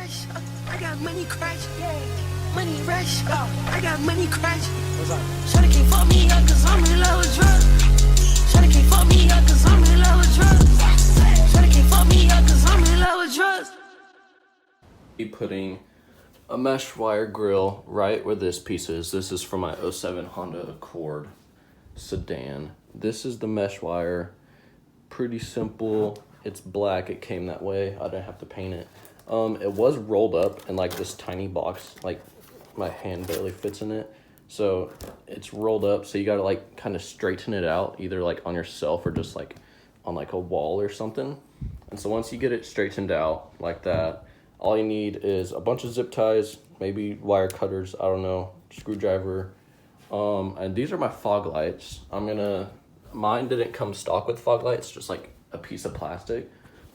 rush. I got money crash. Money rush. I got money crash. What's up? Shawty can't fuck me up cause I'm in love with drugs. Shawty can't fuck me up cause I'm in love with drugs. Shawty can't fuck me up cause I'm in love with drugs. Be putting a mesh wire grill right where this piece is. This is from my '07 Honda Accord sedan. This is the mesh wire. Pretty simple. It's black. It came that way. I didn't have to paint it. It was rolled up in like this tiny box. Like my hand barely fits in it. So it's rolled up. So you gotta like kind of straighten it out, either like on yourself or just like on like a wall or something. And so once you get it straightened out like that, all you need is a bunch of zip ties, maybe wire cutters, I don't know, screwdriver. And these are my fog lights. Mine didn't come stock with fog lights, just like a piece of plastic.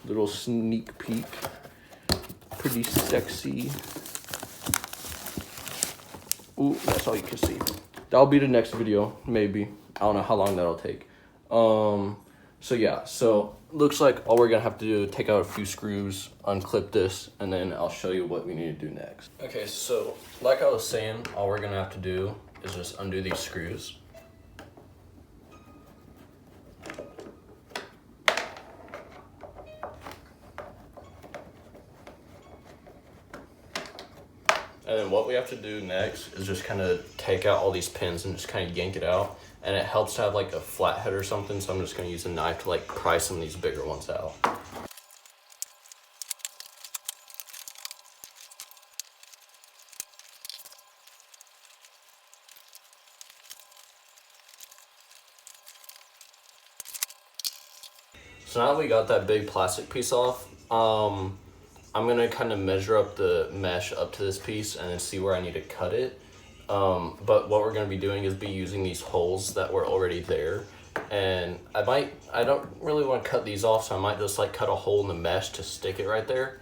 Little sneak peek, pretty sexy. Ooh, that's all you can see. That'll be the next video, maybe. I don't know how long that'll take. So yeah, so looks like all we're gonna have to do is take out a few screws, unclip this, and then I'll show you what we need to do next. Okay, so like I was saying, all we're gonna have to do is just undo these screws. And then what we have to do next is just kind of take out all these pins and just kind of yank it out. And it helps to have like a flathead or something, so I'm just gonna use a knife to like pry some of these bigger ones out. So now that we got that big plastic piece off, I'm gonna kind of measure up the mesh up to this piece and then see where I need to cut it. But what we're gonna be doing is be using these holes that were already there. And I don't really want to cut these off, so I might just like cut a hole in the mesh to stick it right there.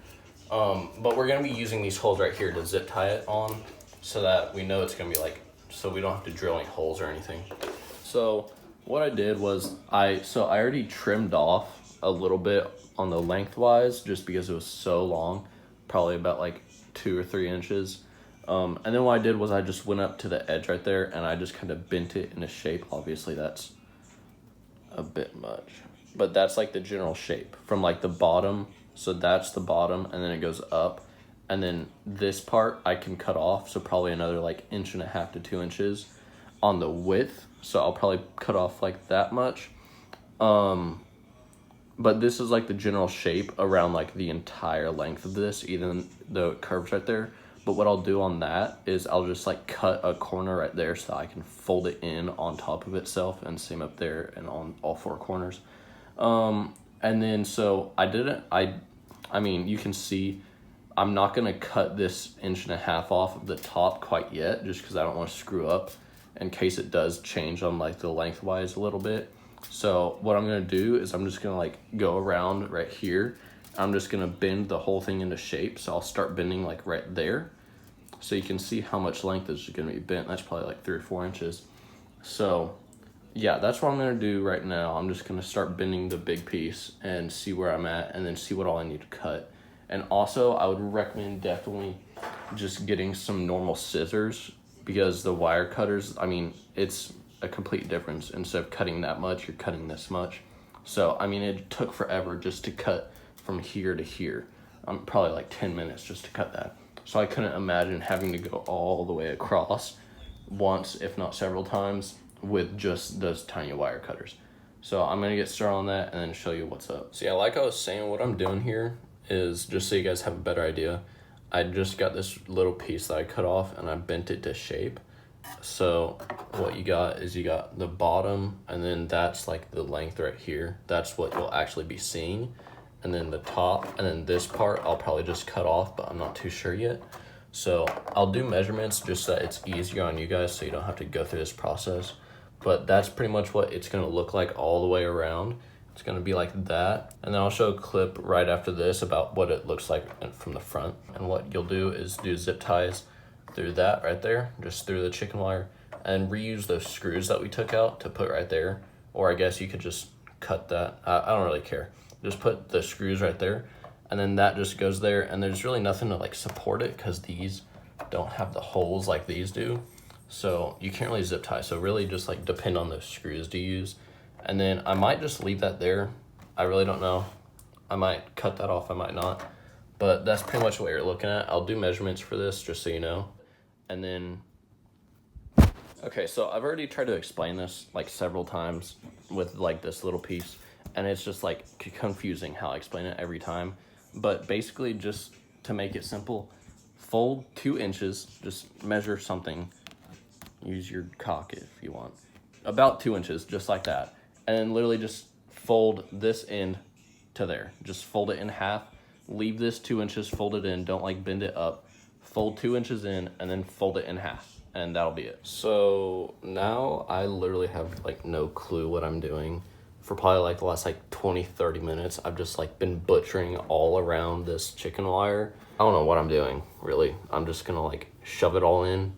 But we're gonna be using these holes right here to zip tie it on so that we know it's gonna be like, so we don't have to drill any holes or anything. So what I did was I already trimmed off a little bit on the lengthwise just because it was so long, probably about like 2 or 3 inches. And then what I did was I just went up to the edge right there and I just kind of bent it into shape. Obviously that's a bit much, but that's like the general shape from like the bottom. So that's the bottom, and then it goes up, and then this part I can cut off. So probably another like 1.5 to 2 inches on the width. So I'll probably cut off like that much. But this is like the general shape around like the entire length of this, even though it curves right there. But what I'll do on that is I'll just like cut a corner right there so that I can fold it in on top of itself, and same up there and on all 4 corners. And then so I mean, you can see I'm not gonna cut this 1.5 off of the top quite yet, just because I don't want to screw up in case it does change on like the lengthwise a little bit. So what I'm gonna do is I'm just gonna like go around right here. I'm just gonna bend the whole thing into shape. So I'll start bending like right there. So you can see how much length is gonna be bent. That's probably like 3 or 4 inches. So yeah, that's what I'm gonna do right now. I'm just gonna start bending the big piece and see where I'm at, and then see what all I need to cut. And also I would recommend definitely just getting some normal scissors, because the wire cutters, I mean, it's a complete difference. Instead of cutting that much, you're cutting this much. So I mean, it took forever just to cut from here to here. Probably like 10 minutes just to cut that. So I couldn't imagine having to go all the way across once, if not several times, with just those tiny wire cutters. So I'm gonna get started on that and then show you what's up. So yeah, like I was saying, what I'm doing here is, just so you guys have a better idea, I just got this little piece that I cut off and I bent it to shape. So what you got is you got the bottom, and then that's like the length right here. That's what you'll actually be seeing. And then the top, and then this part I'll probably just cut off, but I'm not too sure yet. So I'll do measurements just so that it's easier on you guys, so you don't have to go through this process. But that's pretty much what it's gonna look like all the way around. It's gonna be like that. And then I'll show a clip right after this about what it looks like from the front. And what you'll do is do zip ties through that right there, just through the chicken wire, and reuse those screws that we took out to put right there. Or I guess you could just cut that. I don't really care. Just put the screws right there, and then that just goes there, and there's really nothing to like support it because these don't have the holes like these do. So you can't really zip tie. So really just like depend on those screws to use. And then I might just leave that there. I really don't know. I might cut that off, I might not. But that's pretty much what you're looking at. I'll do measurements for this just so you know. And then, okay, so I've already tried to explain this like several times with like this little piece. And it's just like confusing how I explain it every time. But basically, just to make it simple, fold 2 inches, just measure something. Use your cock if you want. About 2 inches, just like that. And then literally just fold this end to there. Just fold it in half. Leave this 2 inches folded in. Don't like bend it up. Fold 2 inches in and then fold it in half. And that'll be it. So now I literally have like no clue what I'm doing. For probably like the last like 20-30 minutes, I've just like been butchering all around this chicken wire. I don't know what I'm doing, really. I'm just gonna like shove it all in.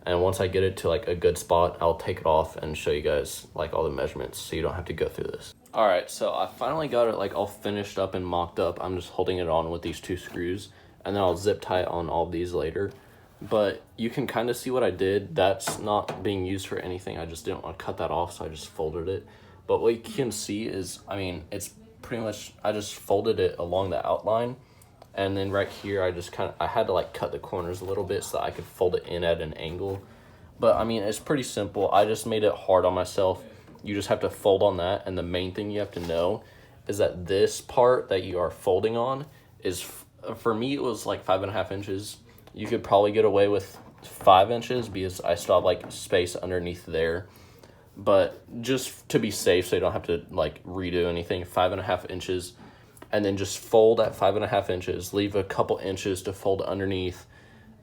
And once I get it to like a good spot, I'll take it off and show you guys like all the measurements so you don't have to go through this. All right, so I finally got it like all finished up and mocked up. I'm just holding it on with these 2 screws, and then I'll zip tie it on all of these later. But you can kind of see what I did. That's not being used for anything. I just didn't want to cut that off, so I just folded it. But what you can see is, I mean, it's pretty much, I just folded it along the outline. And then right here, I had to like cut the corners a little bit so that I could fold it in at an angle. But I mean, it's pretty simple. I just made it hard on myself. You just have to fold on that. And the main thing you have to know is that this part that you are folding on is, for me, it was like 5.5 inches. You could probably get away with 5 inches because I still have like space underneath there. But just to be safe, so you don't have to like redo anything, 5.5 inches. And then just fold at 5.5 inches, leave a couple inches to fold underneath,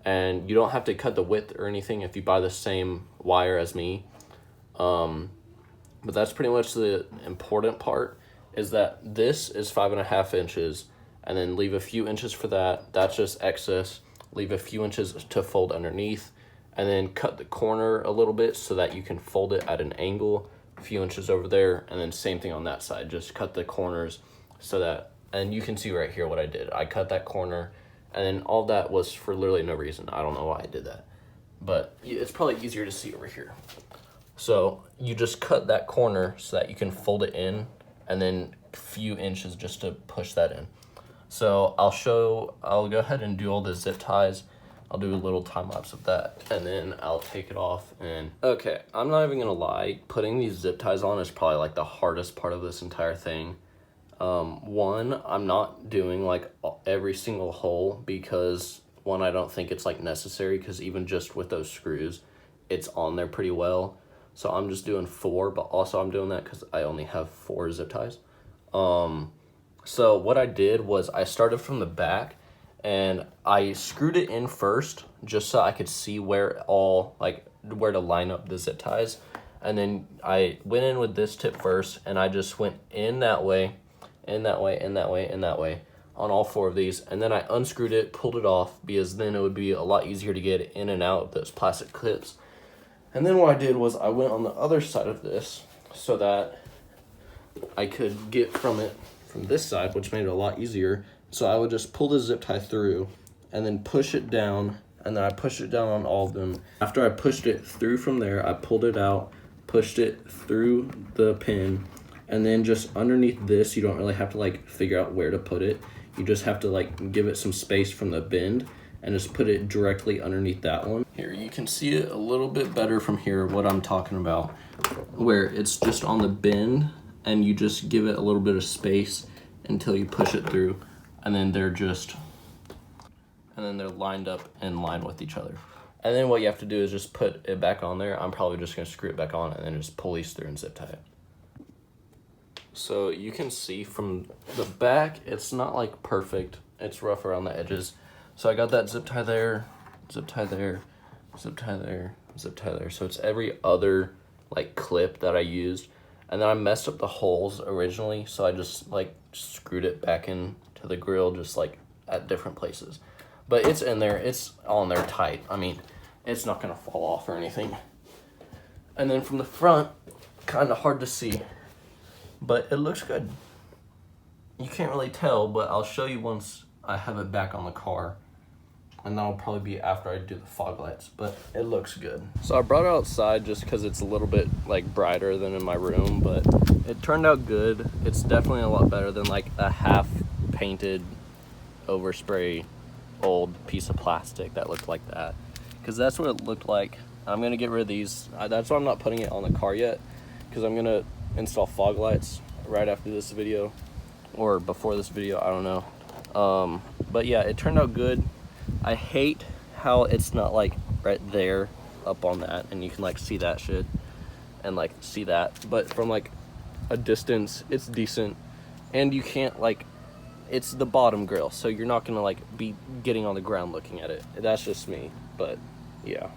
and you don't have to cut the width or anything if you buy the same wire as me. But that's pretty much the important part, is that this is 5.5 inches, and then leave a few inches for that. That's just excess. Leave a few inches to fold underneath, and then cut the corner a little bit so that you can fold it at an angle, a few inches over there, and then same thing on that side. Just cut the corners so that, and you can see right here what I did. I cut that corner, and then all that was for literally no reason. I don't know why I did that, but it's probably easier to see over here. So you just cut that corner so that you can fold it in, and then a few inches just to push that in. So I'll go ahead and do all the zip ties. I'll do a little time lapse of that, and then I'll take it off. And okay, I'm not even gonna lie, putting these zip ties on is probably like the hardest part of this entire thing. One, I'm not doing like every single hole because one, I don't think it's like necessary, because even just with those screws, it's on there pretty well. So I'm just doing 4, but also I'm doing that because I only have 4 zip ties. So what I did was I started from the back and I screwed it in first just so I could see where to line up the zip ties. And then I went in with this tip first, and I just went in that way, in that way, in that way, in that way on all 4 of these. And then I unscrewed it, pulled it off, because then it would be a lot easier to get in and out of those plastic clips. And then what I did was I went on the other side of this so that I could get from this side, which made it a lot easier. So I would just pull the zip tie through and then push it down, and then I pushed it down on all of them. After I pushed it through from there, I pulled it out, pushed it through the pin, and then just underneath this, you don't really have to like figure out where to put it. You just have to like give it some space from the bend and just put it directly underneath that one. Here, you can see it a little bit better from here, what I'm talking about, where it's just on the bend and you just give it a little bit of space until you push it through, and then they're lined up in line with each other. And then what you have to do is just put it back on there. I'm probably just gonna screw it back on and then just pull these through and zip tie it. So you can see from the back, it's not like perfect. It's rough around the edges. So I got that zip tie there, zip tie there, zip tie there, zip tie there. So it's every other like clip that I used. And then I messed up the holes originally, so I just like screwed it back in to the grill, just like at different places. But it's in there, it's on there tight. I mean, it's not gonna fall off or anything. And then from the front, kind of hard to see, but it looks good. You can't really tell, but I'll show you once I have it back on the car. And that'll probably be after I do the fog lights, but it looks good. So I brought it outside just because it's a little bit like brighter than in my room, but it turned out good. It's definitely a lot better than like a half painted overspray old piece of plastic that looked like that, because that's what it looked like. I'm gonna get rid of these. That's why I'm not putting it on the car yet, because I'm gonna install fog lights right after this video or before this video, I don't know. But yeah, it turned out good. I hate how it's not like right there up on that and you can like see that shit and like see that, but from like a distance it's decent, and you can't like, it's the bottom grill, so you're not gonna like be getting on the ground looking at it. That's just me, but yeah.